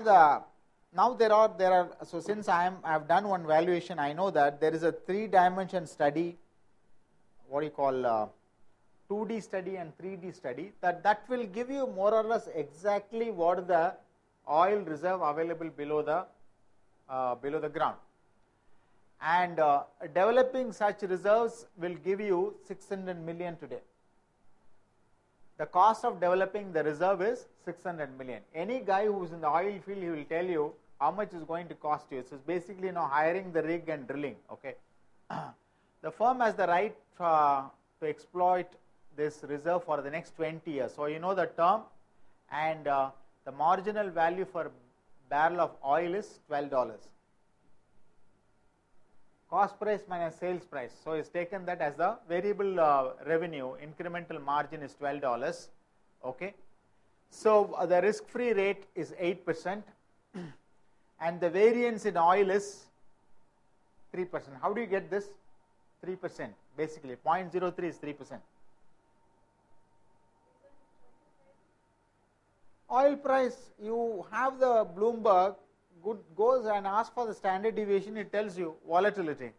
the now there are so since I have done one valuation, I know that there is a 3-dimension study, what do you call 2D study and 3D study, that will give you more or less exactly what is the oil reserve available below the ground. And developing such reserves will give you 600 million today. The cost of developing the reserve is 600 million. Any guy who is in the oil field, he will tell you how much is going to cost you. So it's basically hiring the rig and drilling. Okay, the firm has the right to exploit this reserve for the next 20 years. So you know the term, and the marginal value for barrel of oil is $12. Cost price minus sales price. So it's taken that as the variable revenue. Incremental margin is $12. Okay, so the risk-free rate is 8%, and the variance in oil is 3%. How do you get this? 3%. Basically, 0.03 is 3%. Oil price, you have the Bloomberg, goes and asks for the standard deviation, it tells you volatility.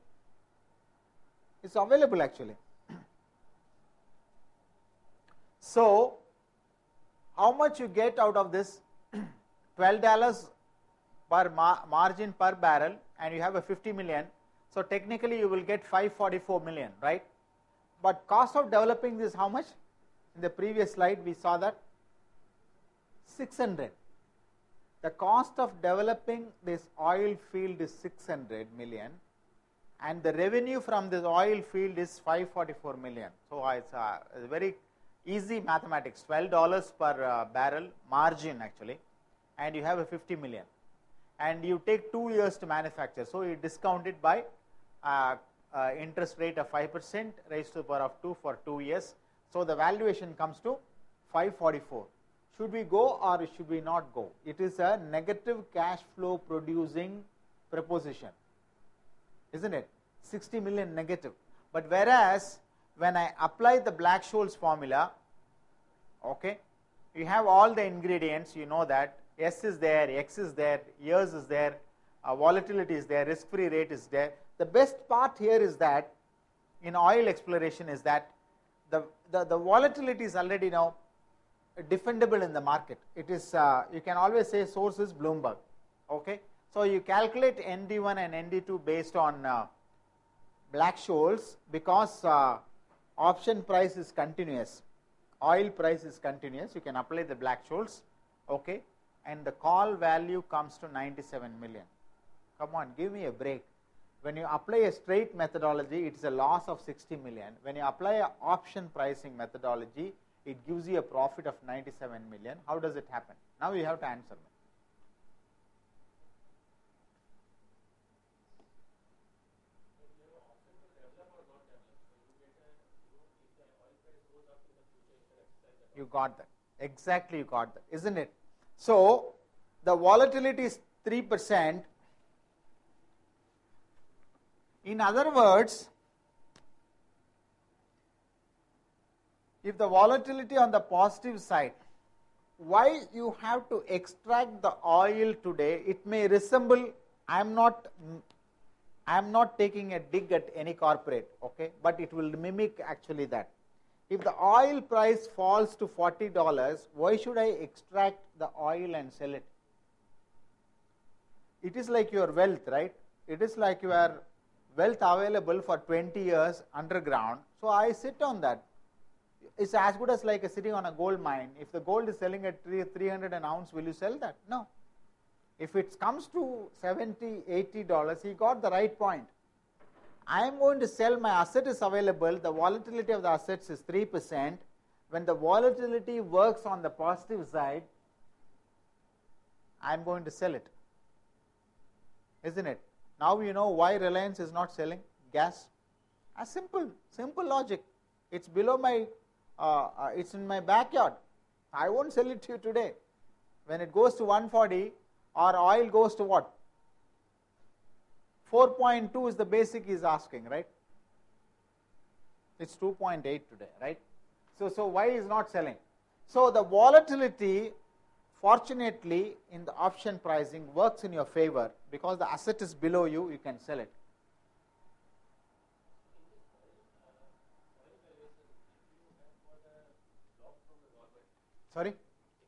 It's available actually. So, how much you get out of this? $12 per margin per barrel, and you have a 50 million. So technically you will get 544 million, right? But cost of developing this, how much? In the previous slide we saw that 600. The cost of developing this oil field is 600 million, and the revenue from this oil field is 544 million. So it's very easy mathematics. $12 per barrel margin actually, and you have a 50 million, and you take 2 years to manufacture. So you discount it by interest rate of 5% raised to the power of 2 for 2 years. So the valuation comes to 544. Should we go or should we not go? It is a negative cash flow producing proposition, isn't it? 60 million negative. But whereas when I apply the Black-Scholes formula, okay, you have all the ingredients, you know that S is there, X is there, years is there, volatility is there, risk-free rate is there. The best part here is that in oil exploration is that the volatility is already now defendable in the market. It is you can always say source is Bloomberg. Okay, so you calculate ND1 and ND2 based on Black-Scholes because option price is continuous, oil price is continuous. You can apply the Black-Scholes. Okay, and the call value comes to 97 million. Come on, give me a break. When you apply a straight methodology, it is a loss of 60 million. When you apply an option pricing methodology, it gives you a profit of 97 million. How does it happen? Now you have to answer me. You got that. Exactly, you got that, isn't it? So the volatility is 3%. In other words, if the volatility on the positive side, why you have to extract the oil today? It may resemble, I am not taking a dig at any corporate, okay, but it will mimic actually that. If the oil price falls to $40, why should I extract the oil and sell it? It is like your wealth, right? It is like your wealth available for 20 years underground. So I sit on that. It's as good as like sitting on a gold mine. If the gold is selling at 300 an ounce, will you sell that? No. If it comes to $70, $80, he got the right point. I am going to sell, my asset is available, the volatility of the assets is 3%. When the volatility works on the positive side, I am going to sell it. Isn't it? Now you know why Reliance is not selling gas. A simple logic. It's below my, it's in my backyard. I won't sell it to you today. When it goes to 140, or oil goes to what? 4.2 is the basic he is asking, right? It's 2.8 today, right? So why is not selling? So the volatility Fortunately, in the option pricing works in your favor because the asset is below you, you can sell it. Sorry? If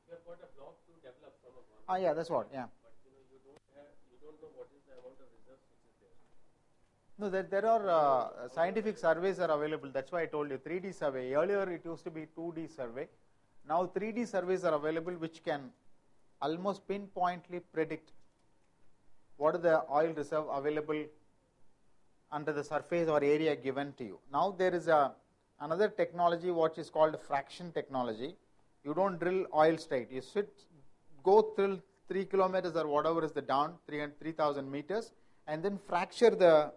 you have got a block to develop from a government. Ah, yeah, that's what, yeah. But you don't know what is the amount of reserves which is there. No, there are scientific surveys are available. That's why I told you 3D survey. Earlier it used to be 2D survey. Now 3D surveys are available which can almost pinpointly predict what is the oil reserve available under the surface or area given to you. Now there is another technology which is called fraction technology. You don't drill oil straight. You go till 3 kilometers or whatever is the down, 3,000 meters, and then fracture the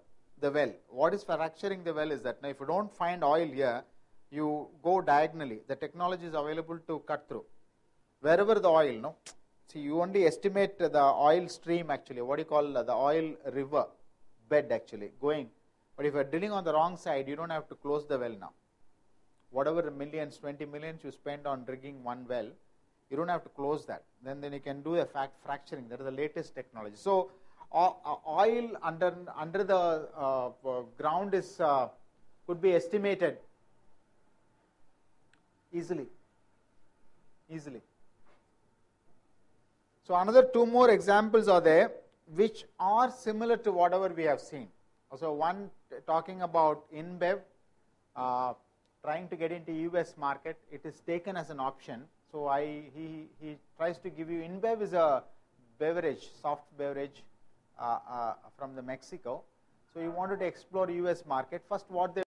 well. What is fracturing the well is that now if you don't find oil here, you go diagonally. The technology is available to cut through. Wherever the oil, no? See, you only estimate the oil stream actually, what do you call the oil river bed actually going. But if you are drilling on the wrong side, you don't have to close the well now. Whatever millions, 20 millions you spend on digging one well, you don't have to close that. Then you can do a fracturing. That is the latest technology. So oil under the ground is could be estimated easily. So another two more examples are there which are similar to whatever we have seen. So one talking about InBev trying to get into US market. It is taken as an option. So he tries to give you, InBev is a beverage, soft beverage from the Mexico. So he wanted to explore US market. First what they